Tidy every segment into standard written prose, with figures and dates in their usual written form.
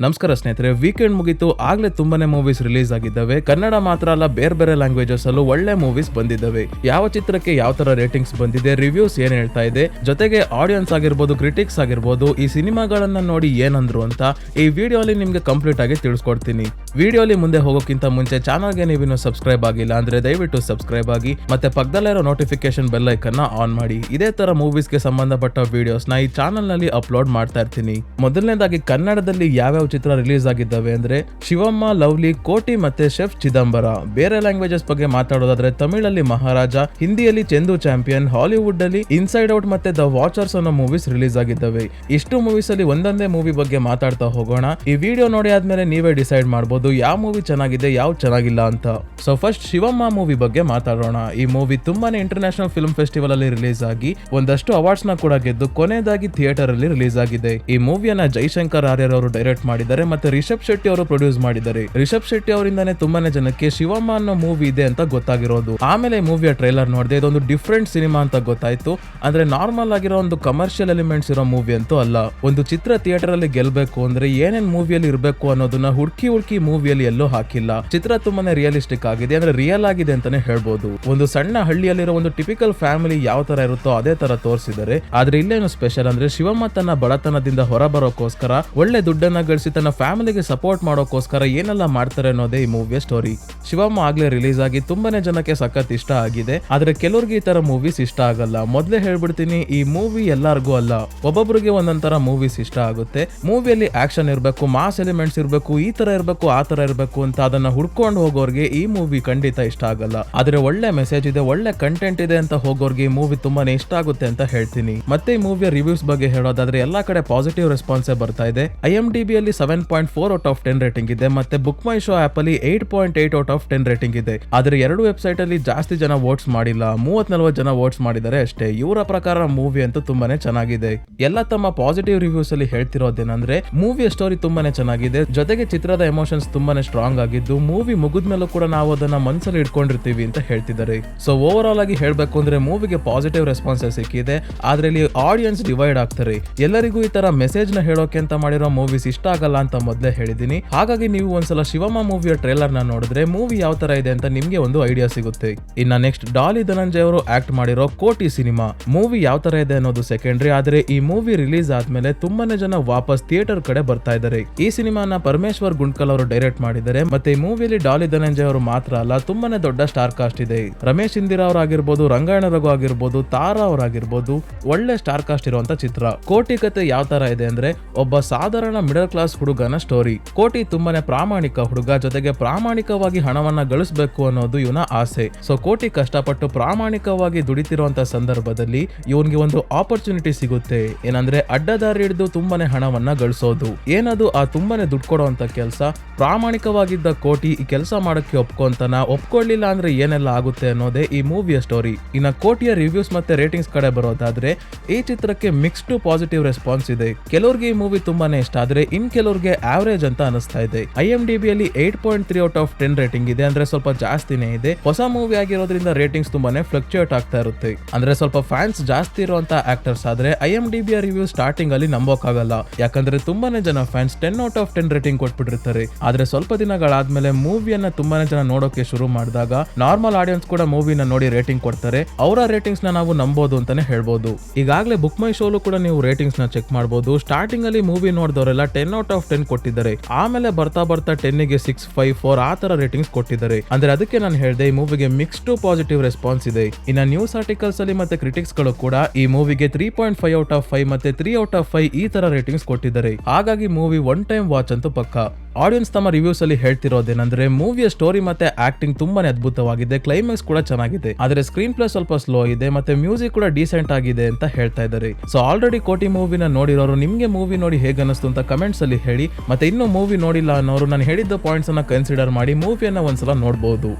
ನಮಸ್ಕಾರ ಸ್ನೇಹಿತರೆ, ವೀಕೆಂಡ್ ಮುಗಿತು. ಆಗ್ಲೇ ತುಂಬಾನೇ ಮೂವೀಸ್ ರಿಲೀಸ್ ಆಗಿದ್ದಾವೆ. ಕನ್ನಡ ಮಾತ್ರ ಅಲ್ಲ, ಬೇರೆ ಬೇರೆ ಲ್ಯಾಂಗ್ವೇಜಸ್ ಅಲ್ಲೂ ಒಳ್ಳೆ ಮೂವೀಸ್ ಬಂದಿದ್ದಾವೆ. ಯಾವ ಚಿತ್ರಕ್ಕೆ ಯಾವ ತರ ರೇಟಿಂಗ್ಸ್ ಬಂದಿದೆ, ರಿವ್ಯೂಸ್ ಏನ್ ಹೇಳ್ತಾ ಇದೆ, ಜೊತೆಗೆ ಆಡಿಯನ್ಸ್ ಆಗಿರ್ಬೋದು, ಕ್ರಿಟಿಕ್ಸ್ ಆಗಿರ್ಬೋದು, ಈ ಸಿನಿಮಾಗಳನ್ನ ನೋಡಿ ಏನಂದ್ರು ಅಂತ ಈ ವಿಡಿಯೋಲಿ ನಿಮ್ಗೆ ಕಂಪ್ಲೀಟ್ ಆಗಿ ತಿಳಿಸ್ಕೊಡ್ತೀನಿ. ವಿಡಿಯೋಲಿ ಮುಂದೆ ಹೋಗೋಕ್ಕಿಂತ ಮುಂಚೆ ಚಾನಲ್ಗೆ ನೀವಿನ್ನು ಸಬ್ಸ್ಕ್ರೈಬ್ ಆಗಿಲ್ಲ ಅಂದ್ರೆ ದಯವಿಟ್ಟು ಸಬ್ಸ್ಕ್ರೈಬ್ ಆಗಿ, ಮತ್ತೆ ಪಕ್ಕದಲ್ಲಿರೋ ನೋಟಿಫಿಕೇಶನ್ ಬೆಲ್ ಐಕನ್ ಆನ್ ಮಾಡಿ. ಇದೇ ತರ ಮೂವೀಸ್ಗೆ ಸಂಬಂಧಪಟ್ಟ ವಿಡಿಯೋಸ್ ನ ಈ ಚಾನಲ್ ನಲ್ಲಿ ಅಪ್ಲೋಡ್ ಮಾಡ್ತಾ ಇರ್ತೀನಿ. ಮೊದಲನೇದಾಗಿ ಕನ್ನಡದಲ್ಲಿ ಯಾವ್ಯಾವ ಚಿತ್ರ ರಿಲೀಸ್ ಆಗಿದ್ದಾವೆ ಅಂದ್ರೆ ಶಿವಮ್ಮ, ಲವ್ಲಿ, ಕೋಟಿ ಮತ್ತೆ ಶೆಫ್ ಚಿದಂಬರ. ಬೇರೆ ಲ್ಯಾಂಗ್ವೇಜಸ್ ಬಗ್ಗೆ ಮಾತಾಡೋದಾದ್ರೆ ತಮಿಳಲ್ಲಿ ಮಹಾರಾಜ, ಹಿಂದಿಯಲ್ಲಿ ಚೆಂದು ಚಾಂಪಿಯನ್, ಹಾಲಿವುಡ್ ಅಲ್ಲಿ ಇನ್ಸೈಡ್ ಔಟ್ ಮತ್ತೆ ದ ವಾಚರ್ಸ್ ಅನ್ನೋ ಮೂವೀಸ್ ರಿಲೀಸ್ ಆಗಿದ್ದಾವೆ. ಇಷ್ಟು ಮೂವೀಸ್ ಅಲ್ಲಿ ಒಂದೊಂದೇ ಮೂವಿ ಬಗ್ಗೆ ಮಾತಾಡ್ತಾ ಹೋಗೋಣ. ಈ ವಿಡಿಯೋ ನೋಡಿ ಆದ್ಮೇಲೆ ನೀವೇ ಡಿಸೈಡ್ ಮಾಡಬಹುದು ಯಾವ ಮೂವಿ ಚೆನ್ನಾಗಿದೆ, ಯಾವ ಚೆನ್ನಾಗಿಲ್ಲ ಅಂತ. ಸೊ ಫಸ್ಟ್ ಶಿವಮ್ಮ ಮೂವಿ ಬಗ್ಗೆ ಮಾತಾಡೋಣ. ಈ ಮೂವಿ ತುಂಬಾನೇ ಇಂಟರ್ನ್ಯಾಷನಲ್ ಫಿಲ್ಮ್ ಫೆಸ್ಟಿವಲ್ ಅಲ್ಲಿ ರಿಲೀಸ್ ಆಗಿ ಒಂದಷ್ಟು ಅವಾರ್ಡ್ಸ್ ನ ಕೂಡ ಗೆದ್ದು ಕೊನೆಯದಾಗಿ ಥಿಯೇಟರ್ ಅಲ್ಲಿ ರಿಲೀಸ್ ಆಗಿದೆ. ಈ ಮೂವಿಯನ್ನ ಜೈಶಂಕರ್ ಆರ್ಯರ್ ಅವರು ಡೈರೆಕ್ಟ್ ಮಾಡಿದ್ದಾರೆ ಮತ್ತೆ ರಿಷಬ್ ಶೆಟ್ಟಿ ಅವರು ಪ್ರೊಡ್ಯೂಸ್ ಮಾಡಿದ್ದಾರೆ. ರಿಷಬ್ ಶೆಟ್ಟಿ ಅವರಿಂದಾನೇ ತುಂಬಾನೇ ಜನಕ್ಕೆ ಶಿವಮ್ಮ ಅನ್ನೋ ಮೂವಿ ಇದೆ ಅಂತ ಗೊತ್ತಾಗಿರೋದು. ಆಮೇಲೆ ಮೂವಿಯ ಟ್ರೈಲರ್ ನೋಡಿದೆ, ಇದೊಂದು ಡಿಫ್ರೆಂಟ್ ಸಿನಿಮಾ ಅಂತ ಗೊತ್ತಾಯ್ತು. ಅಂದ್ರೆ ನಾರ್ಮಲ್ ಆಗಿರೋ ಒಂದು ಕಮರ್ಷಿಯಲ್ ಎಲಿಮೆಂಟ್ಸ್ ಇರೋ ಮೂವಿ ಅಂತೂ ಅಲ್ಲ. ಒಂದು ಚಿತ್ರ ಥಿಯೇಟರ್ ಅಲ್ಲಿ ಗೆಲ್ಬೇಕು ಅಂದ್ರೆ ಏನೇನ್ ಮೂವಿಯಲ್ಲಿ ಇರಬೇಕು ಅನ್ನೋದನ್ನ ಹುಡುಕಿ ಮೂವಿಯಲ್ಲಿ ಎಲ್ಲೂ ಹಾಕಿಲ್ಲ. ಚಿತ್ರ ತುಂಬಾನೇ ರಿಯಲಿಸ್ಟಿಕ್ ಆಗಿದೆ, ಅಂದ್ರೆ ರಿಯಲ್ ಆಗಿದೆ ಅಂತಾನೆ ಹೇಳ್ಬೋದು. ಒಂದು ಸಣ್ಣ ಹಳ್ಳಿಯಲ್ಲಿರೋ ಒಂದು ಟಿಪಿಕಲ್ ಫ್ಯಾಮಿಲಿ ಯಾವ ತರ ಇರುತ್ತೋ ಅದೇ ತರ ತೋರಿಸಿದ್ದಾರೆ. ಆದ್ರೆ ಇಲ್ಲೇನು ಸ್ಪೆಷಲ್ ಅಂದ್ರೆ ಶಿವಮ್ಮ ತನ್ನ ಬಡತನದಿಂದ ಹೊರಬರೋಕೋಸ್ಕರ, ಒಳ್ಳೆ ದುಡ್ಡನ್ನ ಗಳಿಸಿ ತನ್ನ ಫ್ಯಾಮಿಲಿಗೆ ಸಪೋರ್ಟ್ ಮಾಡೋಕೋಸ್ಕರ ಏನೆಲ್ಲ ಮಾಡ್ತಾರೆ ಅನ್ನೋದೇ ಈ ಮೂವಿಯ ಸ್ಟೋರಿ. ಶಿವಮ್ಮ ಆಗ್ಲೇ ರಿಲೀಸ್ ಆಗಿ ತುಂಬಾನೇ ಜನಕ್ಕೆ ಸಖತ್ ಇಷ್ಟ ಆಗಿದೆ. ಆದ್ರೆ ಕೆಲವ್ರಿಗೆ ಈ ತರ ಮೂವೀಸ್ ಇಷ್ಟ ಆಗಲ್ಲ. ಮೊದ್ಲೇ ಹೇಳ್ಬಿಡ್ತೀನಿ, ಈ ಮೂವಿ ಎಲ್ಲಾರ್ಗೂ ಅಲ್ಲ, ಒಬ್ಬೊಬ್ರಿಗೆ ಒಂದೊಂದರ ಮೂವೀಸ್ ಇಷ್ಟ ಆಗುತ್ತೆ. ಮೂವಿಯಲ್ಲಿ ಆಕ್ಷನ್ ಇರಬೇಕು, ಮಾಸ್ ಎಲಿಮೆಂಟ್ಸ್ ಇರಬೇಕು, ಈ ತರ ಇರಬೇಕು, ಆ ತರ ಇರಬೇಕು ಅಂತ ಅದನ್ನ ಹುಡ್ಕೊಂಡು ಹೋಗೋರ್ಗೆ ಈ ಮೂವಿ ಖಂಡಿತ ಇಷ್ಟ ಆಗಲ್ಲ. ಆದ್ರೆ ಒಳ್ಳೆ ಮೆಸೇಜ್ ಇದೆ, ಒಳ್ಳೆ ಕಂಟೆಂಟ್ ಇದೆ ಅಂತ ಹೋಗೋರ್ಗೆ ಈ ಮೂವಿ ತುಂಬಾನೇ ಇಷ್ಟ ಆಗುತ್ತೆ ಅಂತ ಹೇಳ್ತೀನಿ. ಮತ್ತೆ ಈ ಮೂವಿಯ ರಿವ್ಯೂಸ್ ಬಗ್ಗೆ ಹೇಳೋದಾದ್ರೆ ಎಲ್ಲಾ ಕಡೆ ಪಾಸಿಟಿವ್ ರೆಸ್ಪಾನ್ಸೇ ಬರ್ತಾ ಇದೆ. IMDb ಅಲ್ಲಿ 7.4 ಔಟ್ ಆಫ್ 10 ರೇಟಿಂಗ್ ಇದೆ, ಮತ್ತೆ ಬುಕ್ ಮೈ ಶೋ ಆಪ್ ಅಲ್ಲಿ 8.8 ಔಟ್ ಆಫ್ 10 ರೇಟಿಂಗ್ ಇದೆ. ಆದ್ರೆ ಎರಡು ವೆಬ್ಸೈಟ್ ಅಲ್ಲಿ ಜಾಸ್ತಿ ಜನ ವೋಟ್ಸ್ ಮಾಡಿಲ್ಲ, 30-40 ಜನ ವೋಟ್ಸ್ ಮಾಡಿದ್ದಾರೆ ಅಷ್ಟೇ. ಇವರ ಪ್ರಕಾರ ಮೂವಿ ಅಂತೂ ತುಂಬಾನೇ ಚೆನ್ನಾಗಿದೆ. ಎಲ್ಲ ತಮ್ಮ ಪಾಸಿಟಿವ್ ರಿವ್ಯೂಸ್ ಅಲ್ಲಿ ಹೇಳ್ತಿರೋದೇನಂದ್ರೆ ಮೂವಿಯ ಸ್ಟೋರಿ ತುಂಬಾನೇ ಚೆನ್ನಾಗಿದೆ, ಜೊತೆಗೆ ಚಿತ್ರದ ಎಮೋಷನ್ಸ್ ತುಂಬಾನೇ ಸ್ಟ್ರಾಂಗ್ ಆಗಿದ್ದು ಮೂವಿ ಮುಗಿದ್ಮೇಲೂ ಕೂಡ ನಾವು ಅದನ್ನ ಮನಸ್ಸಲ್ಲಿ ಇಟ್ಕೊಂಡಿರ್ತೀವಿ ಅಂತ ಹೇಳ್ತಿದ್ದಾರೆ. ಸೊ ಓವರ್ ಆಲ್ ಆಗಿ ಹೇಳ್ಬೇಕು ಅಂದ್ರೆ ಮೂವಿಗೆ ಪಾಸಿಟಿವ್ ರೆಸ್ಪಾನ್ಸ್ ಸಿಕ್ಕಿದೆ. ಆದ್ರೆ ಇಲ್ಲಿ ಆಡಿಯನ್ಸ್ ಡಿವೈಡ್ ಆಗ್ತಾರೆ. ಎಲ್ಲರಿಗೂ ಈ ತರ ಮೆಸೇಜ್ ನ ಹೇಳೋಕೆ ಅಂತ ಮಾಡಿರೋ ಮೂವೀಸ್ ಇಷ್ಟ ಆಗಲ್ಲ ಅಂತ ಮೊದಲೇ ಹೇಳಿದೀನಿ. ಹಾಗಾಗಿ ನೀವು ಒಂದ್ಸಲ ಶಿವಮ್ಮ ಮೂವಿಯ ಟ್ರೇಲರ್ ನ ನೋಡಿದ್ರೆ ಮೂವಿ ಯಾವ ತರ ಇದೆ ಅಂತ ನಿಮ್ಗೆ ಒಂದು ಐಡಿಯಾ ಸಿಗುತ್ತೆ. ಇನ್ನ ನೆಕ್ಸ್ಟ್ ಡಾಲಿ ಧನಂಜಯ್ ಅವರು ಆಕ್ಟ್ ಮಾಡಿರೋ ಕೋಟಿ ಸಿನಿಮಾ ಮೂವಿ ಯಾವ ತರ ಇದೆ ಅನ್ನೋದು ಸೆಕೆಂಡ್ರಿ. ಆದ್ರೆ ಈ ಮೂವಿ ರಿಲೀಸ್ ಆದ್ಮೇಲೆ ತುಂಬಾನೇ ಜನ ವಾಪಸ್ ಥಿಯೇಟರ್ ಕಡೆ ಬರ್ತಾ ಇದ್ದಾರೆ. ಈ ಸಿನಿಮಾನ ಪರಮೇಶ್ವರ್ ಗುಂಡ್ಕಲ್ ಅವರು ಡೈರೆಕ್ಟ್ ಮಾಡಿದ್ದಾರೆ. ಮತ್ತೆ ಈ ಮೂವಿಲಿ ಡಾಲಿ ಧನಂಜಯ್ ಅವರು ಮಾತ್ರ ಅಲ್ಲ, ತುಂಬಾನೇ ದೊಡ್ಡ ಸ್ಟಾರ್ ಕಾಸ್ಟ್ ಇದೆ. ರಮೇಶ್ ಇಂದಿರಾ ಅವರಾಗಿರ್ಬೋದು, ರಂಗಾಯಣ ರಘು ಆಗಿರ್ಬೋದು, ತಾರಾ ಅವರಾಗಿರ್ಬೋದು, ಒಳ್ಳೆ ಸ್ಟಾರ್ ಕಾಸ್ಟ್ ಇರುವಂತ ಚಿತ್ರ. ಕೋಟಿ ಕತೆ ಯಾವ ತರ ಇದೆ ಅಂದ್ರೆ ಒಬ್ಬ ಸಾಧಾರಣ ಮಿಡಲ್ ಕ್ಲಾಸ್ ಹುಡುಗನ ಸ್ಟೋರಿ. ಕೋಟಿ ತುಂಬಾನೇ ಪ್ರಾಮಾಣಿಕ ಹುಡುಗ, ಜೊತೆಗೆ ಪ್ರಾಮಾಣಿಕವಾಗಿ ಹಣವನ್ನ ಗಳಿಸಬೇಕು ಅನ್ನೋದು ಇವನ ಆಸೆ. ಸೊ ಕೋಟಿ ಕಷ್ಟಪಟ್ಟು ಪ್ರಾಮಾಣಿಕವಾಗಿ ದುಡಿತಿರುವಂತ ಸಂದರ್ಭದಲ್ಲಿ ಇವನ್ಗೆ ಒಂದು ಆಪರ್ಚುನಿಟಿ ಸಿಗುತ್ತೆ. ಏನಂದ್ರೆ ಅಡ್ಡದಾರಿ ಹಿಡಿದು ತುಂಬಾನೇ ಹಣವನ್ನ ಗಳಿಸೋದು. ಏನದು ಆ ತುಂಬಾನೇ ದುಡ್ಡು ಕೊಡುವಂತ ಕೆಲಸ. ಪ್ರಾಮಾಣಿಕವಾಗಿದ್ದ ಕೋಟಿ ಈ ಕೆಲಸ ಮಾಡಕ್ಕೆ ಒಪ್ಕೊಂತಾನ, ಒಪ್ಕೊಳ್ಳಿಲ್ಲ ಅಂದ್ರೆ ಏನೆಲ್ಲ ಆಗುತ್ತೆ ಅನ್ನೋದೇ ಈ ಮೂವಿಯ ಸ್ಟೋರಿ. ಇನ್ನ ಕೋಟಿಯ ರಿವ್ಯೂಸ್ ಮತ್ತೆ ರೇಟಿಂಗ್ಸ್ ಕಡೆ ಬರೋದಾದ್ರೆ ಈ ಚಿತ್ರಕ್ಕೆ ಮಿಕ್ಸ್ ಟು ಪಾಸಿಟಿವ್ ರೆಸ್ಪಾನ್ಸ್ ಇದೆ. ಕೆಲವ್ರಿಗೆ ಈ ಮೂವಿ ತುಂಬಾನೇ ಇಷ್ಟ ಆದ್ರೆ ಇನ್ ಕೆಲವ್ರಿಗೆ ಆವರೇಜ್ ಅಂತ ಅನಿಸ್ತಾ ಇದೆ. IMDb ಅಲ್ಲಿ 8.3 ಔಟ್ ಆಫ್ 10 ರೇಟಿಂಗ್ ಇದೆ, ಅಂದ್ರೆ ಸ್ವಲ್ಪ ಜಾಸ್ತಿನೇ ಇದೆ. ಹೊಸ ಮೂವಿ ಆಗಿರೋದ್ರಿಂದ ರೇಟಿಂಗ್ಸ್ ತುಂಬಾನೇ ಫ್ಲಕ್ಚುಯೇಟ್ ಆಗ್ತಾ ಇರುತ್ತೆ. ಅಂದ್ರೆ ಸ್ವಲ್ಪ ಫ್ಯಾನ್ಸ್ ಜಾಸ್ತಿ ಇರುವಂತ ಆಕ್ಟರ್ಸ್ ಆದ್ರೆ IMDb ರಿವ್ಯೂ ಸ್ಟಾರ್ಟಿಂಗ್ ಅಲ್ಲಿ ನಂಬೋಕಾಗಲ್ಲ. ಯಾಕಂದ್ರೆ ತುಂಬಾನೇ ಜನ ಫ್ಯಾನ್ಸ್ 10 ಔಟ್ ಆಫ್ 10 ರೇಟಿಂಗ್ ಕೊಟ್ಬಿಟ್ಟಿರ್ತಾರೆ. ಆದ್ರೆ ಸ್ವಲ್ಪ ದಿನಗಳಾದ್ಮೇಲೆ ಮೂವಿಯನ್ನ ತುಂಬಾನೇ ಜನ ನೋಡೋಕೆ ಶುರು ಮಾಡಿದಾಗ ನಾರ್ಮಲ್ ಆಡಿಯನ್ಸ್ ಕೂಡ ಮೂವಿನ ನೋಡಿ ರೇಟಿಂಗ್ ಕೊಡ್ತಾರೆ. ಅವರ ರೇಟಿಂಗ್ಸ್ ನ ನಾವು ನಂಬೋದು ಅಂತಾನೆ ಹೇಳ್ಬೋದು. ಈಗಾಗಲೇ ಬುಕ್ ಮೈ ಶೋಲು ಕೂಡ ನೀವು ರೇಟಿಂಗ್ಸ್ ನ ಚೆಕ್ ಮಾಡಬಹುದು. ಸ್ಟಾರ್ಟಿಂಗ್ ಅಲ್ಲಿ ಮೂವಿ ನೋಡಿದವರೆಲ್ಲ 10 ಔಟ್ ಆಫ್ 10 ಕೊಟ್ಟಿದ್ದಾರೆ. ಆಮೇಲೆ ಬರ್ತಾ 10 ಗೆ 6, 5, 4 ಆ ತರ ರೇಟಿಂಗ್ಸ್ ಕೊಟ್ಟಿದ್ದಾರೆ. ಅಂದ್ರೆ ಅದಕ್ಕೆ ನಾನು ಹೇಳಿದೆ ಈ ಮೂವಿಗೆ ಮಿಕ್ಸ್ ಟು ಪಾಸಿಟಿವ್ ರೆಸ್ಪಾನ್ಸ್ ಇದೆ. ಇನ್ನ ನ್ಯೂಸ್ ಆರ್ಟಿಕಲ್ಸ್ ಅಲ್ಲಿ ಮತ್ತೆ ಕ್ರಿಟಿಕ್ಸ್ ಗಳು ಕೂಡ ಈ ಮೂವಿಗೆ 3.5 ಔಟ್ ಆಫ್ 5 ಮತ್ತೆ 3 ಔಟ್ ಆಫ್ 5 ಈ ತರ ರೇಟಿಂಗ್ಸ್ ಕೊಟ್ಟಿದ್ದಾರೆ. ಹಾಗಾಗಿ ಮೂವಿ ಒನ್ ಟೈಮ್ ವಾಚ್ ಅಂತೂ ಪಕ್ಕ. ಆಡಿಯನ್ಸ್ ತಮ್ಮ ರಿವ್ಯೂಸ್ ಅಲ್ಲಿ ಹೇಳ್ತಿರೋದೇನಂದ್ರೆ ಮೂವಿಯ ಸ್ಟೋರಿ ಮತ್ತೆ ಆಕ್ಟಿಂಗ್ ತುಂಬಾನೇ ಅದ್ಭುತವಾಗಿದೆ, ಕ್ಲೈಮ್ಯಾಕ್ಸ್ ಕೂಡ ಚೆನ್ನಾಗಿದೆ. ಆದ್ರೆ ಸ್ಕ್ರೀನ್ ಪ್ಲೇ ಸ್ವಲ್ಪ ಸ್ಲೋ ಇದೆ, ಮತ್ತೆ ಮ್ಯೂಸಿಕ್ ಕೂಡ ಡೀಸೆಂಟ್ ಆಗಿದೆ ಅಂತ ಹೇಳ್ತಾ ಇದ್ದಾರೆ. ಸೊ ಆಲ್ರೆಡಿ ಕೋಟಿ ಮೂವಿನ ನೋಡಿರೋರು ನಿಮ್ಗೆ ಮೂವಿ ನೋಡಿ ಹೇಗೆ ಅನಿಸ್ತು ಅಂತ ಕಮೆಂಟ್ಸ್ ಅಲ್ಲಿ ಹೇಳಿ. ಮತ್ತೆ ಇನ್ನೂ ಮೂವಿ ನೋಡಿಲ್ಲ ಅನ್ನೋರು ನಾನು ಹೇಳಿದ್ದ ಪಾಯಿಂಟ್ಸ್ ಅನ್ನ ಕನ್ಸಿಡರ್ ಮಾಡಿ ಮೂವಿಯನ್ನ ಒಂದ್ಸಲ ನೋಡಬಹುದು.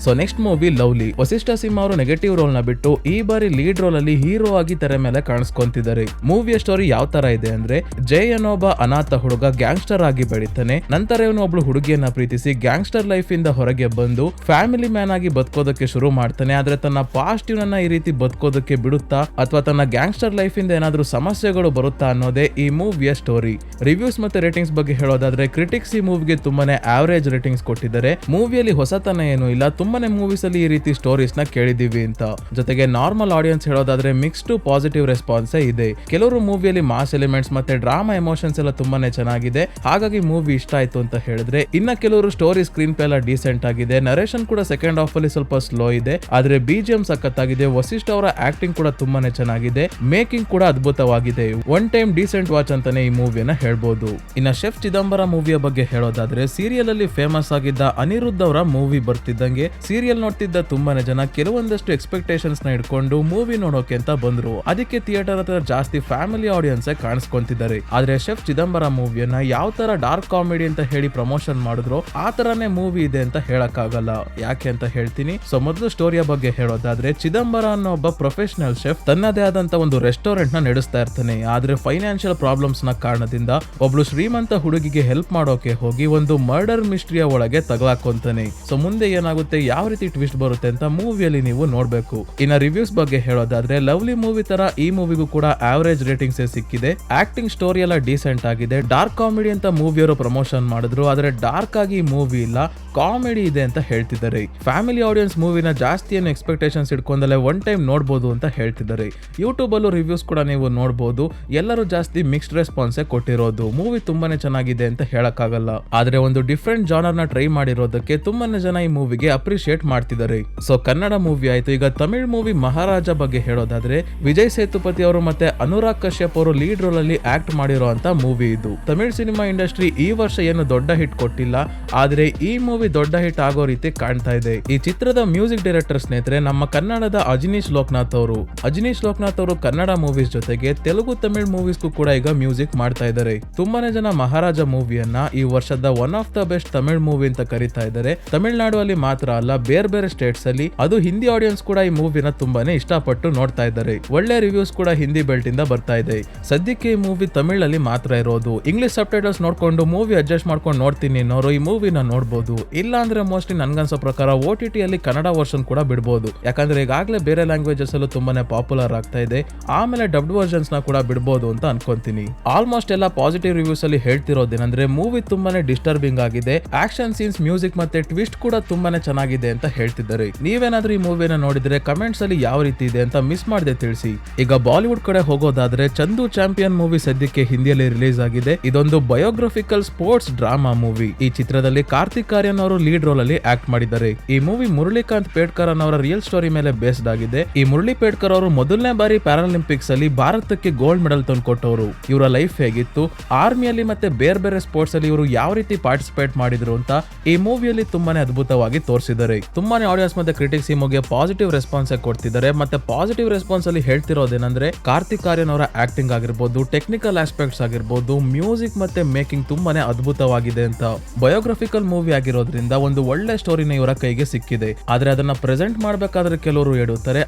So next movie lovely. Vasishta Simha ಅವರು ನೆಗೆಟಿವ್ ರೋಲ್ ನ ಬಿಟ್ಟು ಈ ಬಾರಿ ಲೀಡ್ ರೋಲ್ ಅಲ್ಲಿ ಹೀರೋ ಆಗಿ ತೆರೆ ಮೇಲೆ ಕಾಣಿಸ್ಕೊಂತಿದ್ದಾರೆ. ಮೂವಿಯ ಸ್ಟೋರಿ ಯಾವ ತರ ಇದೆ ಅಂದ್ರೆ, ಜೈ ಅನ್ನೋಬ ಅನಾಥ ಹುಡುಗ ಗ್ಯಾಂಗ್ಸ್ಟರ್ ಆಗಿ ಬೆಳಿತಾನೆ. ನಂತರ ಇವನು ಒಬ್ಳು ಹುಡುಗಿಯನ್ನ ಪ್ರೀತಿಸಿ ಗ್ಯಾಂಗ್ಸ್ಟರ್ ಲೈಫ್ ಇಂದ ಹೊರಗೆ ಬಂದು ಫ್ಯಾಮಿಲಿ ಮ್ಯಾನ್ ಆಗಿ ಬದುಕೋದಕ್ಕೆ ಶುರು ಮಾಡ್ತಾನೆ. ಆದ್ರೆ ತನ್ನ ಪಾಸ್ಟ್ ಇವನನ್ನ ಈ ರೀತಿ ಬದುಕೋದಕ್ಕೆ ಬಿಡುತ್ತಾ ಅಥವಾ ತನ್ನ ಗ್ಯಾಂಗ್ಸ್ಟರ್ ಲೈಫ್ ಇಂದ ಏನಾದ್ರೂ ಸಮಸ್ಯೆಗಳು ಬರುತ್ತಾ ಅನ್ನೋದೇ ಈ ಮೂವಿಯ ಸ್ಟೋರಿ. ರಿವ್ಯೂಸ್ ಮತ್ತೆ ರೇಟಿಂಗ್ಸ್ ಬಗ್ಗೆ ಹೇಳೋದಾದ್ರೆ, ಕ್ರಿಟಿಕ್ಸ್ ಈ ಮೂವಿಗೆ ತುಂಬಾನೇ ಆವರೇಜ್ ರೇಟಿಂಗ್ಸ್ ಕೊಟ್ಟಿದ್ದಾರೆ. ಮೂವಿಯಲ್ಲಿ ಹೊಸತನ ಏನು ಇಲ್ಲ, ತುಂಬಾನೇ ಮೂವೀಸ್ ಅಲ್ಲಿ ಈ ರೀತಿ ಸ್ಟೋರೀಸ್ ನ ಕೇಳಿದೀವಿ ಅಂತ. ಜೊತೆಗೆ ನಾರ್ಮಲ್ ಆಡಿಯನ್ಸ್ ಹೇಳೋದಾದ್ರೆ ಮಿಕ್ಸ್ ಟು ಪಾಸಿಟಿವ್ ರೆಸ್ಪಾನ್ಸ್ ಇದೆ. ಕೆಲವರು ಮೂವಿಯಲ್ಲಿ ಮಾಸ್ ಎಲಿಮೆಂಟ್ಸ್ ಮತ್ತೆ ಡ್ರಾಮಾ ಎಮೋಷನ್ಸ್ ಎಲ್ಲ ತುಂಬಾನೇ ಚೆನ್ನಾಗಿದೆ, ಹಾಗಾಗಿ ಮೂವಿ ಇಷ್ಟ ಆಯ್ತು ಅಂತ ಹೇಳಿದ್ರೆ. ಇನ್ನ ಕೆಲವರು ಸ್ಟೋರಿ ಸ್ಕ್ರೀನ್ ಪ್ಲೇ ಎಲ್ಲ ಡೀಸೆಂಟ್ ಆಗಿದೆ, ನರೇಷನ್ ಕೂಡ ಸೆಕೆಂಡ್ ಹಾಫ್ ಅಲ್ಲಿ ಸ್ವಲ್ಪ ಸ್ಲೋ ಇದೆ, ಆದ್ರೆ ಬಿಜಿಎಂ ಸಖತ್ತಾಗಿದೆ. ವಸಿಷ್ಠ ಅವರ ಆಕ್ಟಿಂಗ್ ಕೂಡ ತುಂಬಾನೇ ಚೆನ್ನಾಗಿದೆ, ಮೇಕಿಂಗ್ ಕೂಡ ಅದ್ಭುತವಾಗಿದೆ. ಒನ್ ಟೈಮ್ ಡೀಸೆಂಟ್ ವಾಚ್ ಅಂತಾನೆ ಈ ಮೂವಿಯನ್ನ ಹೇಳ್ಬೋದು. ಇನ್ನ ಶೆಫ್ ಚಿದಂಬರ ಮೂವಿಯ ಬಗ್ಗೆ ಹೇಳೋದಾದ್ರೆ, ಸೀರಿಯಲ್ ಅಲ್ಲಿ ಫೇಮಸ್ ಆಗಿದ್ದ ಅನಿರುದ್ಧ ಅವರ ಮೂವಿ ಬರ್ತಿದ್ದಂಗೆ ಸೀರಿಯಲ್ ನೋಡ್ತಿದ್ದ ತುಂಬಾನೇ ಜನ ಕೆಲವೊಂದಷ್ಟು ಎಕ್ಸ್ಪೆಕ್ಟೇಷನ್ಸ್ ನ ಇಟ್ಕೊಂಡು ಮೂವಿ ನೋಡೋಕೆ ಅಂತ ಬಂದ್ರು. ಅದಕ್ಕೆ ಥಿಯೇಟರ್ ಹತ್ರ ಜಾಸ್ತಿ ಫ್ಯಾಮಿಲಿ ಆಡಿಯನ್ಸ್ ಕಾಣಿಸ್ಕೊಂತಿದ್ದಾರೆ. ಆದ್ರೆ ಶೆಫ್ ಚಿದಂಬರ ಮೂವಿಯನ್ನ ಯಾವ ತರ ಡಾರ್ಕ್ ಕಾಮಿಡಿ ಅಂತ ಹೇಳಿ ಪ್ರಮೋಷನ್ ಮಾಡಿದ್ರು ಆ ತರಾನೇ ಮೂವಿ ಇದೆ ಅಂತ ಹೇಳಕ್ ಆಗಲ್ಲ. ಯಾಕೆ ಅಂತ ಹೇಳ್ತೀನಿ. ಸೊ ಮೊದಲು ಸ್ಟೋರಿಯ ಬಗ್ಗೆ ಹೇಳೋದಾದ್ರೆ, ಚಿದಂಬರ ಅನ್ನೋ ಒಬ್ಬ ಪ್ರೊಫೆಷನಲ್ ಶೆಫ್ ತನ್ನದೇ ಆದಂತ ಒಂದು ರೆಸ್ಟೋರೆಂಟ್ ನ ನಡೆಸ್ತಾ ಇರ್ತಾನೆ. ಆದ್ರೆ ಫೈನಾನ್ಷಿಯಲ್ ಪ್ರಾಬ್ಲಮ್ಸ್ ನ ಕಾರಣದಿಂದ ಒಬ್ಳು ಶ್ರೀಮಂತ ಹುಡುಗಿಗೆ ಹೆಲ್ಪ್ ಮಾಡೋಕೆ ಹೋಗಿ ಒಂದು ಮರ್ಡರ್ ಮಿಸ್ಟ್ರಿಯ ಒಳಗೆ ತಗಲಾಕೊಂತಾನೆ. ಸೊ ಮುಂದೆ ಏನಾಗುತ್ತೆ, ಯಾವ ರೀತಿ ಟ್ವಿಸ್ಟ್ ಬರುತ್ತೆ ಅಂತ ಮೂವಿಯಲ್ಲಿ ನೀವು ನೋಡ್ಬೇಕು. ಇನ್ನ ರಿವ್ಯೂಸ್ ಬಗ್ಗೆ ಹೇಳೋದಾದ್ರೆ, ಲವ್ಲಿ ಮೂವಿ ತರ ಈ ಮೂವಿಗೂ ಕೂಡ ಆವರೇಜ್ ರೇಟಿಂಗ್ಸ್ ಸಿಕ್ಕಿದೆ. ಆಕ್ಟಿಂಗ್ ಸ್ಟೋರಿ ಎಲ್ಲ ಡೀಸೆಂಟ್ ಆಗಿದೆ. ಡಾರ್ಕ್ ಕಾಮಿಡಿ ಅಂತ ಮೂವಿಯವರು ಪ್ರಮೋಷನ್ ಮಾಡಿದ್ರು, ಆದ್ರೆ ಡಾರ್ಕ್ ಆಗಿ ಮೂವಿ ಇಲ್ಲ, ಕಾಮಿಡಿ ಇದೆ ಅಂತ ಹೇಳ್ತಿದ್ದಾರೆ. ಫ್ಯಾಮಿಲಿ ಆಡಿಯನ್ಸ್ ಮೂವಿನ ಜಾಸ್ತಿ ಏನು ಎಕ್ಸ್ಪೆಕ್ಟೇಷನ್ಸ್ ಇಟ್ಕೊಂಡಲ್ಲೇ ಒನ್ ಟೈಮ್ ನೋಡ್ಬೋದು ಅಂತ ಹೇಳ್ತಿದ್ದಾರೆ. ಯೂಟ್ಯೂಬ್ ಅಲ್ಲೂ ರಿವ್ಯೂಸ್ ಕೂಡ ನೀವು ನೋಡ್ಬೋದು, ಎಲ್ಲರೂ ಜಾಸ್ತಿ ಮಿಕ್ಸ್ಡ್ ರೆಸ್ಪಾನ್ಸ್ ಕೊಟ್ಟಿರೋದು. ಮೂವಿ ತುಂಬಾನೇ ಚೆನ್ನಾಗಿದೆ ಅಂತ ಹೇಳಕ್ಕಾಗಲ್ಲ, ಆದ್ರೆ ಒಂದು ಡಿಫ್ರೆಂಟ್ ಜಾನರ್ ನ ಟ್ರೈ ಮಾಡಿರೋದಕ್ಕೆ ತುಂಬಾನೇ ಜನ ಈ ಮೂವಿಗೆ ಅಪ್ರಿಶಿಯೇಟ್ ಮಾಡ್ತಿದ್ದಾರೆ. ಸೊ ಕನ್ನಡ ಮೂವಿ ಆಯ್ತು. ಈಗ ತಮಿಳ್ ಮೂವಿ ಮಹಾರಾಜ ಬಗ್ಗೆ ಹೇಳೋದಾದ್ರೆ, ವಿಜಯ್ ಸೇತುಪತಿ ಅವರು ಮತ್ತೆ ಅನುರಾಗ್ ಕಶ್ಯಪ್ ಅವರು ಲೀಡ್ ರೋಲ್ ಅಲ್ಲಿ ಆಕ್ಟ್ ಮಾಡಿರೋ ಅಂತ ಮೂವಿ ಇದು. ತಮಿಳ್ ಸಿನಿಮಾ ಇಂಡಸ್ಟ್ರಿ ಈ ವರ್ಷ ಏನು ದೊಡ್ಡ ಹಿಟ್ ಕೊಟ್ಟಿಲ್ಲ, ಆದ್ರೆ ಈ ಮೂವಿ ದೊಡ್ಡ ಹಿಟ್ ಆಗೋ ರೀತಿ ಕಾಣ್ತಾ ಇದೆ. ಈ ಚಿತ್ರದ ಮ್ಯೂಸಿಕ್ ಡೈರೆಕ್ಟರ್ ಸ್ನೇಹಿತರೆ ನಮ್ಮ ಕನ್ನಡದ ಅಜನೀಶ್ ಲೋಕನಾಥ್ ಅವರು. ಅಜನೀಶ್ ಲೋಕನಾಥ್ ಅವರು ಕನ್ನಡ ಮೂವೀಸ್ ಜೊತೆಗೆ ತೆಲುಗು ತಮಿಳ್ ಮೂವೀಸ್ಗೂ ಕೂಡ ಈಗ ಮ್ಯೂಸಿಕ್ ಮಾಡ್ತಾ ಇದ್ದಾರೆ. ತುಂಬಾನೇ ಜನ ಮಹಾರಾಜ ಮೂವಿಯನ್ನ ಈ ವರ್ಷದ one of the best Tamil movie ಅಂತ ಕರೀತಾ ಇದ್ದಾರೆ. ತಮಿಳುನಾಡು ಅಲ್ಲಿ ಮಾತ್ರ ಅಲ್ಲ, ಬೇರೆ ಬೇರೆ ಸ್ಟೇಟ್ಸ್ ಅಲ್ಲಿ, ಅದು ಹಿಂದಿ ಆಡಿಯನ್ಸ್ ಕೂಡ ಈ ಮೂವಿನ ತುಂಬಾನೇ ಇಷ್ಟಪಟ್ಟು ನೋಡ್ತಾ ಇದ್ದಾರೆ. ಒಳ್ಳೆ ರಿವ್ಯೂಸ್ ಕೂಡ ಹಿಂದಿ ಬೆಲ್ಟ್ ಇಂದ ಬರ್ತಾ ಇದೆ. ಸದ್ಯಕ್ಕೆ ಈ ಮೂವಿ ತಮಿಳಲ್ಲಿ ಮಾತ್ರ ಇರೋದು. ಇಂಗ್ಲಿಷ್ ಸಬ್ ಟೈಟಲ್ಸ್ ನೋಡ್ಕೊಂಡು ಮೂವಿ ಅಡ್ಜಸ್ಟ್ ಮಾಡ್ಕೊಂಡು ನೋಡ್ತೀನಿ ಅನ್ನೋರು ಈ ಮೂವಿನ ನೋಡ್ಬೋದು. ಇಲ್ಲ ಅಂದ್ರೆ ಮೋಸ್ಟ್ಲಿ ನನ್ಗನ್ಸೋ ಪ್ರಕಾರ OTT ಅಲ್ಲಿ ಕನ್ನಡ ವರ್ಷನ್ ಕೂಡ ಬಿಡ್ಬೋದು. ಯಾಕಂದ್ರೆ ಈಗಾಗಲೇ ಬೇರೆ ಲ್ಯಾಂಗ್ವೇಜಸ್ ಅಲ್ಲೂ ತುಂಬಾನೇ ಪಾಪ್ಯುಲರ್ ಆಗ್ತಾ ಇದೆ. ಆಮೇಲೆ ಡಬ್ಡ್ ವರ್ಷನ್ಸ್ ನ ಕೂಡ ಬಿಡ್ಬೋದು ಅಂತ ಅನ್ಕೊಂತೀನಿ. ಆಲ್ಮೋಸ್ಟ್ ಎಲ್ಲ ಪಾಸಿಟಿವ್ ರಿವ್ಯೂಸ್ ಅಲ್ಲಿ ಹೇಳ್ತಿರೋದೇನಂದ್ರೆ, ಮೂವಿ ತುಂಬಾನೇ ಡಿಸ್ಟರ್ಬಿಂಗ್ ಆಗಿದೆ, ಆಕ್ಷನ್ ಸೀನ್ಸ್, ಮ್ಯೂಸಿಕ್ ಮತ್ತೆ ಟ್ವಿಸ್ಟ್ ಕೂಡ ತುಂಬಾನೇ ಚೆನ್ನಾಗಿದೆ ಅಂತ ಹೇಳ್ತಿದ್ದಾರೆ. ನೀವೇನಾದ್ರೂ ಈ ಮೂವಿನ ನೋಡಿದ್ರೆ ಕಮೆಂಟ್ಸ್ ಅಲ್ಲಿ ಯಾವ ರೀತಿ ಇದೆ ಅಂತ ಮಿಸ್ ಮಾಡದೆ ತಿಳಿಸಿ. ಈಗ ಬಾಲಿವುಡ್ ಕಡೆ ಹೋಗೋದಾದ್ರೆ, ಚಂದು ಚಾಂಪಿಯನ್ ಮೂವಿ ಸದ್ಯಕ್ಕೆ ಹಿಂದಿಯಲ್ಲಿ ರಿಲೀಸ್ ಆಗಿದೆ. ಇದೊಂದು ಬಯೋಗ್ರಫಿಕಲ್ ಸ್ಪೋರ್ಟ್ಸ್ ಡ್ರಾಮಾ ಮೂವಿ. ಈ ಚಿತ್ರದಲ್ಲಿ ಕಾರ್ತಿಕ್ ಆರ್ಯನ್ ಅವರು ಲೀಡ್ ರೋಲ್ ಅಲ್ಲಿ ಆಕ್ಟ್ ಮಾಡಿದ್ದಾರೆ. ಈ ಮೂವಿ ಮುರಳೀಕಾಂತ್ ಪೇಡ್ಕರ್ ಅವರ ರಿಯಲ್ ಸ್ಟೋರಿ ಮೇಲೆ ಬೇಸ್ಡ್ ಆಗಿದೆ. ಈ ಮುರಳಿ ಪೇಡ್ಕರ್ ಅವರು ಮೊದಲನೇ ಬಾರಿ ಪ್ಯಾರಾಲಿಂಪಿಕ್ಸ್ ಅಲ್ಲಿ ಭಾರತಕ್ಕೆ ಗೋಲ್ಡ್ ಮೆಡಲ್ ತಂದುಕೊಟ್ಟವರು. ಇವರ ಲೈಫ್ ಹೇಗಿತ್ತು, ಆರ್ಮಿಯಲ್ಲಿ ಮತ್ತೆ ಬೇರೆ ಬೇರೆ ಸ್ಪೋರ್ಟ್ಸ್ ಅಲ್ಲಿ ಇವರು ಯಾವ ರೀತಿ ಪಾರ್ಟಿಸಿಪೇಟ್ ಮಾಡಿದ್ರು ಅಂತ ಈ ಮೂವಿಯಲ್ಲಿ ತುಂಬಾನೇ ಅದ್ಭುತವಾಗಿ ತೋರಿಸಿದ್ದಾರೆ. ತುಂಬಾನೇ ಆಡಿಯನ್ಸ್ ಮತ್ತೆ ಕ್ರಿಟಿಕ್ಸ್ ಈ ಮೂವಿಗೆ ಪಾಸಿಟಿವ್ ರೆಸ್ಪಾನ್ಸ್ ಕೊಡ್ತಿದ್ದಾರೆ. ಮತ್ತೆ ಪಾಸಿಟಿವ್ ರೆಸ್ಪಾನ್ಸ್ ಅಲ್ಲಿ ಹೇಳ್ತಿರೋದೇನಂದ್ರೆ, ಕಾರ್ತಿಕ್ ಆರ್ಯನ್ ಅವರ ಆಕ್ಟಿಂಗ್ ಆಗಿರ್ಬೋದು, ಟೆಕ್ನಿಕಲ್ ಆಸ್ಪೆಕ್ಟ್ಸ್ ಆಗಿರ್ಬೋದು, ಮ್ಯೂಸಿಕ್ ಮತ್ತೆ ಮೇಕಿಂಗ್ ತುಂಬಾನೇ ಅದ್ಭುತವಾಗಿದೆ ಅಂತ. ಬಯೋಗ್ರಫಿಕಲ್ ಮೂವಿ ಆಗಿರೋದ್ರಿಂದ ಒಂದು ಒಳ್ಳೆ ಸ್ಟೋರಿನ ಇವರ ಕೈಗೆ ಸಿಕ್ಕಿದೆ. ಆದ್ರೆ ಅದನ್ನ ಪ್ರೆಸೆಂಟ್ ಮಾಡಬೇಕಾದ್ರೆ ಕೆಲವರು ಹೇಳುತ್ತಾರೆ.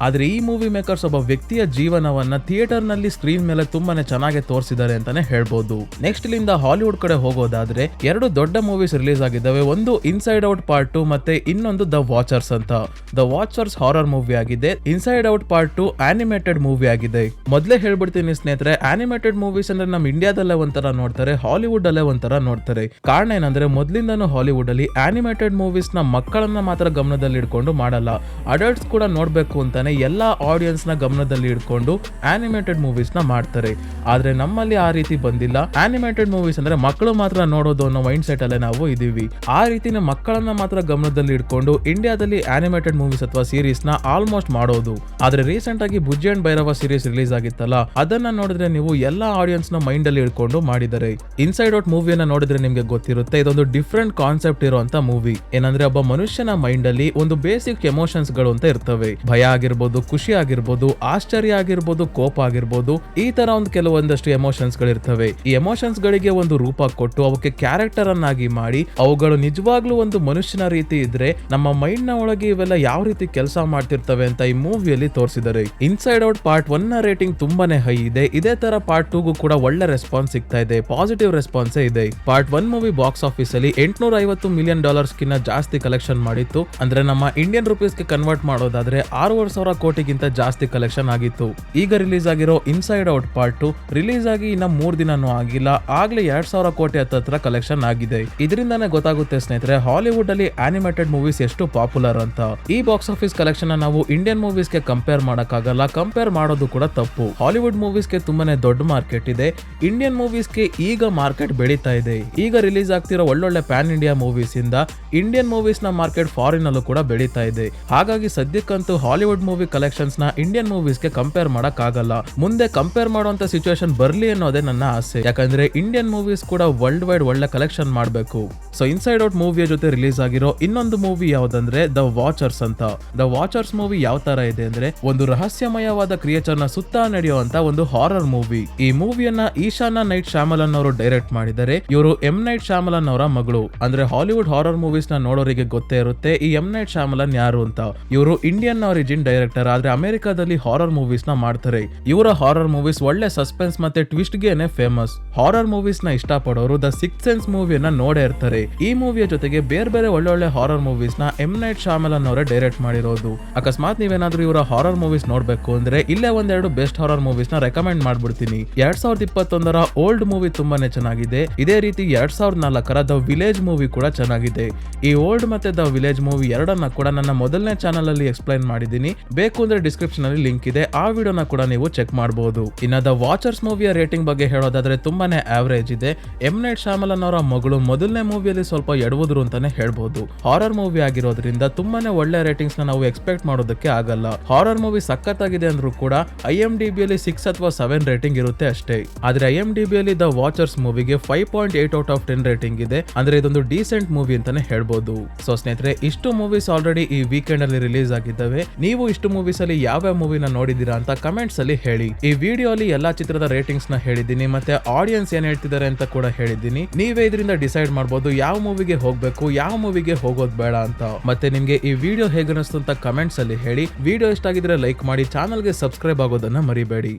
ಆದ್ರೆ ಈ ಮೂವಿ ಮೇಕರ್ಸ್ ಒಬ್ಬ ವ್ಯಕ್ತಿಯ ಜೀವನವನ್ನ ಥಿಯೇಟರ್ ನಲ್ಲಿ ಸ್ಕ್ರೀನ್ ಮೇಲೆ ತುಂಬಾನೇ ಚೆನ್ನಾಗಿ ತೋರಿಸಿದ್ದಾರೆ ಅಂತಾನೆ ಹೇಳ್ಬೋದು. ನೆಕ್ಸ್ಟ್ ಇಲ್ಲಿಂದ ಹಾಲಿವುಡ್ ಕಡೆ ಹೋಗೋದಾದ್ರೆ, ಎರಡು ದೊಡ್ಡ ಮೂವೀಸ್ ರಿಲೀಸ್ ಆಗಿದ್ದಾವೆ. ಒಂದು ಇನ್ಸೈಡ್ ಔಟ್ ಪಾರ್ಟ್ 2 ಮತ್ತೆ ಇನ್ನೊಂದು ದ ವಾಚರ್ಸ್ ಅಂತ. ದ ವಾಚರ್ಸ್ ಹಾರರ್ ಮೂವಿ ಆಗಿದೆ. Inside out part 2 animated movie ಆಗಿದೆ. ಮೊದಲೇ ಹೇಳ್ಬಿಡ್ತೀನಿ ಸ್ನೇಹಿತರೆ, ಆನಿಮೇಟೆಡ್ ಮೂವೀಸ್ ಅಂದ್ರೆ ನಮ್ ಇಂಡಿಯಾದಲ್ಲೇ ಒಂಥರ ನೋಡ್ತಾರೆ, ಹಾಲಿವುಡ್ ಅಲ್ಲೇ ಒಂಥರ ನೋಡ್ತಾರೆ. ಕಾರಣ ಏನಂದ್ರೆ, ಮೊದಲಿಂದನೂ ಹಾಲಿವುಡ್ ಅಲ್ಲಿ ಆನಿಮೇಟೆಡ್ ಮೂವೀಸ್ ನ ಮಕ್ಕಳನ್ನ ಮಾತ್ರ ಗಮನದಲ್ಲಿ ಇಟ್ಕೊಂಡು ಮಾಡಲ್ಲ, ಅಡಲ್ಟ್ಸ್ ಕೂಡ ನೋಡ್ಬೇಕು ಅಂತಾನೆ ಎಲ್ಲಾ ಆಡಿಯನ್ಸ್ ನ ಗಮನದಲ್ಲಿ ಇಟ್ಕೊಂಡು ಆನಿಮೇಟೆಡ್ ಮೂವೀಸ್ ನ ಮಾಡ್ತಾರೆ. ಆದ್ರೆ ನಮ್ಮಲ್ಲಿ ಆ ರೀತಿ ಬಂದಿಲ್ಲ. ಆನಿಮೇಟೆಡ್ ಮೂವೀಸ್ ಅಂದ್ರೆ ಮಕ್ಕಳು ಮಾತ್ರ ನೋಡೋದು ಅನ್ನೋ ಮೈಂಡ್ ಸೆಟ್ ಅಲ್ಲೇ ನಾವು ಇದೀವಿ. ಆ ರೀತಿನ ಮಕ್ಕಳನ್ನ ಮಾತ್ರ ಗಮನದಲ್ಲಿ ಇಟ್ಕೊಂಡು ಇಂಡಿಯಾದಲ್ಲಿ ಆನಿಮೇಟೆಡ್ ಮೂವೀಸ್ ಅಥವಾ ಸೀರೀಸ್ ನ ಆಲ್ಮೋಸ್ಟ್ ಮಾಡೋದು. ಆದ್ರೆ ರೀಸೆಂಟ್ ಆಗಿ ಬುಜ್ಜಿ ಅಂಡ್ ಭೈರವ ಸೀರೀಸ್ ರಿಲೀಸ್ ಆಗಿತ್ತಲ್ಲ, ಅದನ್ನ ನೋಡಿದ್ರೆ ನೀವು ಎಲ್ಲಾ ಆಡಿಯನ್ಸ್ ನ ಮೈಂಡ್ ಅಲ್ಲಿ ಇಟ್ಕೊಂಡು ಮಾಡಿದ್ದಾರೆ. ಇನ್ಸೈಡ್ ಔಟ್ ಮೂವಿಯನ್ನ ನೋಡಿದ್ರೆ ನಿಮ್ಗೆ ಗೊತ್ತಿರುತ್ತೆ, ಇದೊಂದು ಡಿಫ್ರೆಂಟ್ ಕಾನ್ಸೆಪ್ಟ್ ಇರುವಂತ ಮೂವಿ. ಏನಂದ್ರೆ ಒಬ್ಬ ಮನುಷ್ಯನ ಮೈಂಡ್ ಅಲ್ಲಿ ಒಂದು ಬೇಸಿಕ್ ಎಮೋಷನ್ಸ್ ಗಳು ಅಂತ ಇರ್ತವೆ. ಭಯ ಆಗಿರ್ಬೋದು, ಖುಷಿ ಆಗಿರ್ಬೋದು, ಆಶ್ಚರ್ಯ ಆಗಿರ್ಬೋದು, ಕೋಪ ಆಗಿರ್ಬೋದು, ಈ ತರ ಒಂದು ಕೆಲವೊಂದಷ್ಟು ಎಮೋಷನ್ಸ್ ಗಳಿರ್ತವೆ. ಈ ಎಮೋಷನ್ಸ್ ಗಳಿಗೆ ಒಂದು ರೂಪ ಕೊಟ್ಟು ಅವಕ್ಕೆ ಕ್ಯಾರೆಕ್ಟರ್ ಅನ್ನಾಗಿ ಮಾಡಿ ಅವುಗಳು ನಿಜವಾಗ್ಲೂ ಒಂದು ಮನುಷ್ಯನ ರೀತಿ ಇದ್ರೆ ನಮ್ಮ ಮೈಂಡ್ ನ ಒಳಗೆ ಇವೆಲ್ಲ ಯಾವ ರೀತಿ ಕೆಲಸ ಮಾಡ್ತಿರ್ತವೆ ಅಂತ ಈ ಮೂವಿಯಲ್ಲಿ ತೋರಿಸಿದ್ದಾರೆ. ಇನ್ಸೈಡ್ ಔಟ್ ಪಾರ್ಟ್ 1 ನ ರೇಟಿಂಗ್ ತುಂಬಾನೇ ಹೈ ಇದೆ. ಇದೇ ತರ ಪಾರ್ಟ್ 2 ಗೂ ಕೂಡ ಒಳ್ಳೆ ರೆಸ್ಪಾನ್ಸ್ ಸಿಗ್ತಾ ಇದೆ, ಪಾಸಿಟಿವ್ ರೆಸ್ಪಾನ್ಸ್ ಇದೆ. ಪಾರ್ಟ್ 1 ಮೂವಿ ಬಾಕ್ಸ್ ಆಫೀಸ್ ಅಲ್ಲಿ $850 ಮಿಲಿಯನ್ ಗಿನ್ನ ಜಾಸ್ತಿ ಕಲೆಕ್ಷನ್ ಮಾಡಿತ್ತು. ಅಂದ್ರೆ ನಮ್ಮ ಇಂಡಿಯನ್ ರುಪೀಸ್ ಗೆ ಕನ್ವರ್ಟ್ ಮಾಡೋದಾದ್ರೆ 6,500 ಕೋಟಿಗಿಂತ ಜಾಸ್ತಿ ಕಲೆಕ್ಷನ್ ಆಗಿತ್ತು. ಈಗ ರಿಲೀಸ್ ಆಗಿರೋ ಇನ್ಸೈಡ್ ಔಟ್ ಪಾರ್ಟ್ 2 ರಿಲೀಸ್ ಆಗಿ ಇನ್ನ 3 ದಿನನೂ ಆಗಿಲ್ಲ, ಆಗ್ಲೇ 2,000 ಕೋಟಿ ಹತ್ರ ಕಲೆಕ್ಷನ್ ಆಗಿದೆ. ಇದರಿಂದಾನೇ ಗೊತ್ತಾಗುತ್ತೆ ಸ್ನೇಹಿತರೆ ಹಾಲಿವುಡ್ ಅಲ್ಲಿ ಆನಿಮೇಟೆಡ್ ಮೂವೀಸ್ ಎಷ್ಟು ಪಾಪ್ಯುಲರ್ ಅಂತ. ಈ ಬಾಕ್ಸ್ ಆಫೀಸ್ ಕಲೆಕ್ಷನ್ ನಾವು ಇಂಡಿಯನ್ ಮೂವೀಸ್ ಗೆ ಕಂಪೇರ್ ಮಾಡಕ್ಕಾಗಲ್ಲ, ಕಂಪೇರ್ ಮಾಡೋದು ಕೂಡ ತಪ್ಪು. ಹಾಲಿವುಡ್ ಮೂವೀಸ್ ಗೆ ತುಂಬಾನೇ ದೊಡ್ಡ ಮಾರ್ಕೆಟ್ ಇದೆ, ಇಂಡಿಯನ್ ಮೂವೀಸ್ ಗೆ ಈಗ ಮಾರ್ಕೆಟ್ ಬೆಳೀತಾ ಇದೆ. ಈಗ ರಿಲೀಸ್ ಆಗ್ತಿರೋ ಒಳ್ಳೊಳ್ಳೆ ಪ್ಯಾನ್ ಇಂಡಿಯಾ ಮೂವೀಸ್ ಇಂದ ಇಂಡಿಯನ್ ಮೂವೀಸ್ ನ ಮಾರ್ಕೆಟ್ ಫಾರಿನ್ ಅಲ್ಲೂ ಕೂಡ ಬೆಳೀತಾ ಇದೆ. ಹಾಗಾಗಿ ಸದ್ಯಕ್ಕಂತೂ ಹಾಲಿವುಡ್ ಮೂವಿ ಕಲೆಕ್ಷನ್ಸ್ ನ ಇಂಡಿಯನ್ ಮೂವೀಸ್ ಗೆ ಕಂಪೇರ್ ಮಾಡಕ್ ಆಗಲ್ಲ. ಮುಂದೆ ಕಂಪೇರ್ ಮಾಡುವಂತ ಸಿಚುವೇಶನ್ ಬರ್ಲಿ ಅನ್ನೋದೇ ನನ್ನ ಆಸೆ. ಯಾಕಂದ್ರೆ ಇಂಡಿಯನ್ ಮೂವೀಸ್ ಕೂಡ ವರ್ಲ್ಡ್ ವೈಡ್ ಒಳ್ಳೆ ಕಲೆಕ್ಷನ್ ಮಾಡಬೇಕು. ಸೊ ಇನ್ಸೈಡ್ ಔಟ್ ಮೂವಿಯ ಜೊತೆ ರಿಲೀಸ್ ಆಗಿರೋ ಇನ್ನೊಂದು ಮೂವಿ ಯಾವ್ದಂದ್ರೆ ದ ವಾಚರ್ಸ್ ಅಂತ. ದ ವಾಚರ್ಸ್ ಮೂವಿ ಯಾವ ತರ ಇದೆ ಅಂದ್ರೆ ಒಂದು ರಹಸ್ಯಮಯವಾದ ಕ್ರಿಯೇಚರ್ ನ ಸುತ್ತ ನಡೆಯುವಂತ ಒಂದು ಹಾರರ್ ಮೂವಿ. ಈ ಮೂವಿಯನ್ನ ಈಶಾನ ನೈಟ್ ಶ್ಯಾಮಲನ್ ಅವರು ಡೈರೆಕ್ಟ್ ಮಾಡಿದ್ದಾರೆ. ಇವರು ಎಂ ನೈಟ್ ಶ್ಯಾಮಲನ್ ಅವರ ಮಗಳು. ಅಂದ್ರೆ ಹಾಲಿವುಡ್ ಹಾರರ್ ಮೂವೀಸ್ ನ ನೋಡೋರಿಗೆ ಗೊತ್ತೇ ಇರುತ್ತೆ ಈ ಎಂ ನೈಟ್ ಶ್ಯಾಮಲನ್ ಯಾರು ಅಂತ. ಇವರು ಇಂಡಿಯನ್ ಆರಿಜಿನ್ ಡೈರೆಕ್ಟರ್, ಆದ್ರೆ ಅಮೆರಿಕಾದಲ್ಲಿ ಹಾರರ್ ಮೂವೀಸ್ ನ ಮಾಡ್ತಾರೆ. ಇವರ ಹಾರರ್ ಮೂವೀಸ್ ಒಳ್ಳೆ ಸಸ್ಪೆನ್ಸ್ ಮತ್ತೆ ಟ್ವಿಸ್ಟ್ ಗೆನೆ ಫೇಮಸ್. ಹಾರರ್ ಮೂವೀಸ್ ನ ಇಷ್ಟಪಡೋರು ದ ಸಿಕ್ಸ್ ಸೆನ್ಸ್ ಮೂವಿಯನ್ನ ನೋಡೇ ಇರ್ತಾರೆ. ಈ ಮೂವಿಯ ಜೊತೆಗೆ ಬೇರೆ ಬೇರೆ ಒಳ್ಳೊಳ್ಳೆ ಹಾರರ್ ಮೂವೀಸ್ ನ ಎಂ ನೈಟ್ ಶ್ಯಾಮಲನ್ ಅವರೇ ಡೈರೆಕ್ಟ್ ಮಾಡಿರೋದು. ಅಕಸ್ಮಾತ್ ನೀವೇನಾದ್ರೂ ಇವರ ಹಾರರ್ ಮೂವೀಸ್ ನೋಡ್ಬೇಕು ಅಂದ್ರೆ ಇಲ್ಲೇ ಒಂದೆರಡು ಬೆಸ್ಟ್ ಹಾರರ್ ಮೂವೀಸ್ ನ ರೆಕಮೆಂಡ್ ಮಾಡ್ಬಿಡ್ತೀನಿ. 2021ರ ಓಲ್ಡ್ ಮೂವಿ ತುಂಬಾನೇ ಚೆನ್ನಾಗಿದೆ. ಇದೇ ರೀತಿ 2004ರ ದ ವಿಲೇಜ್ ಮೂವಿ ಕೂಡ ಚೆನ್ನಾಗಿದೆ. ಈ ಓಲ್ಡ್ ಮತ್ತೆ ದ ವಿಲೇಜ್ ಮೂವಿ ಎರಡನ್ನ ಕೂಡ ನನ್ನ ಮೊದಲನೇ ಚಾನಲ್ ಅಲ್ಲಿ ಎಕ್ಸ್ಪ್ಲೈನ್ ಮಾಡಿದೀನಿ. ಬೇಕು ಅಂದ್ರೆ ಡಿಸ್ಕ್ರಿಪ್ಷನ್ ಅಲ್ಲಿ ಲಿಂಕ್ ಇದೆ, ಆ ವಿಡಿಯೋನ ಕೂಡ ನೀವು ಚೆಕ್ ಮಾಡಬಹುದು. ಇನ್ನ ದ ವಾಚರ್ಸ್ ಮೂವಿಯ ರೇಟಿಂಗ್ ಬಗ್ಗೆ ಹೇಳೋದಾದ್ರೆ ತುಂಬಾನೇ ಆವರೇಜ್ ಇದೆ. ಎಂ ನೈಟ್ ಶ್ಯಾಮಲನ್ ಅವರ ಮಗಳು ಮೊದಲನೇ ಮೂವಿಯಲ್ಲಿ ಸ್ವಲ್ಪ ಎಡವುದ್ರು ಅಂತಾನೆ ಹೇಳ್ಬಹುದು. ಹಾರರ್ ಮೂವಿ ಆಗಿರೋದ್ರಿಂದ ತುಂಬಾನೇ ಒಳ್ಳೆ ರೇಟಿಂಗ್ಸ್ ನ ನಾವು ಎಕ್ಸ್ಪೆಕ್ಟ್ ಮಾಡೋದಕ್ಕೆ ಆಗಲ್ಲ. ಹಾರರ್ ಮೂವಿ ಸಖತ್ತಾಗಿದೆ ಅಂದ್ರೂ ಕೂಡ IMDb ಯಲ್ಲಿ 6 ಅಥವಾ 7 ರೇಟಿಂಗ್ ಇರುತ್ತೆ ಅಷ್ಟೇ. ಆದ್ರೆ IMDb ಯಲ್ಲಿ ದ ವಾಚರ್ಸ್ ಮೂವಿಗೆ 5.8 ಔಟ್ ಆಫ್ 10 ರೇಟಿಂಗ್ ಇದೆ. ಅಂದ್ರೆ ಇದೊಂದು ಡೀಸೆಂಟ್ ಮೂವಿ ಅಂತಾನೆ ಹೇಳ್ಬಹುದು. ಸೊ ಸ್ನೇಹಿತರೆ, ಇಷ್ಟು ಮೂವೀಸ್ ಆಲ್ರೆಡಿ ಈ ವೀಕೆಂಡ್ ಅಲ್ಲಿ ರಿಲೀಸ್ ಆಗಿದ್ದಾವೆ. ನೀವು ಇಷ್ಟು ಮೂವೀಸ್ ಅಲ್ಲಿ ಯಾವ ಮೂವಿನ ನೋಡಿದೀರಾ ಅಂತ ಕಮೆಂಟ್ಸ್ ಅಲ್ಲಿ ಹೇಳಿ. ಈ ವಿಡಿಯೋ ಅಲ್ಲಿ ಎಲ್ಲಾ ಚಿತ್ರದ ರೇಟಿಂಗ್ಸ್ ನ ಹೇಳಿದ್ದೀನಿ, ಮತ್ತೆ ಆಡಿಯನ್ಸ್ ಏನ್ ಹೇಳ್ತಿದ್ದಾರೆ ಅಂತ ಕೂಡ ಹೇಳಿದ್ದೀನಿ. ನೀವೇ ಇದರಿಂದ ಡಿಸೈಡ್ ಮಾಡಬಹುದು ಯಾವ ಮೂವಿಗೆ ಹೋಗ್ಬೇಕು, ಯಾವ ಮೂವಿಗೆ ಹೋಗೋದು ಬೇಡ ಅಂತ. ಮತ್ತೆ ನಿಮ್ಗೆ ಈ ವಿಡಿಯೋ ಹೇಗನಿಸ್ತು ಅಂತ ಕಮೆಂಟ್ಸ್ ಅಲ್ಲಿ ಹೇಳಿ. ವಿಡಿಯೋ ಇಷ್ಟ ಆಗಿದ್ರೆ ಲೈಕ್ ಮಾಡಿ, ಚಾನಲ್ಗೆ ಸಬ್ಸ್ಕ್ರೈಬ್ ಆಗೋದನ್ನ ಮರಿಬೇಡಿ.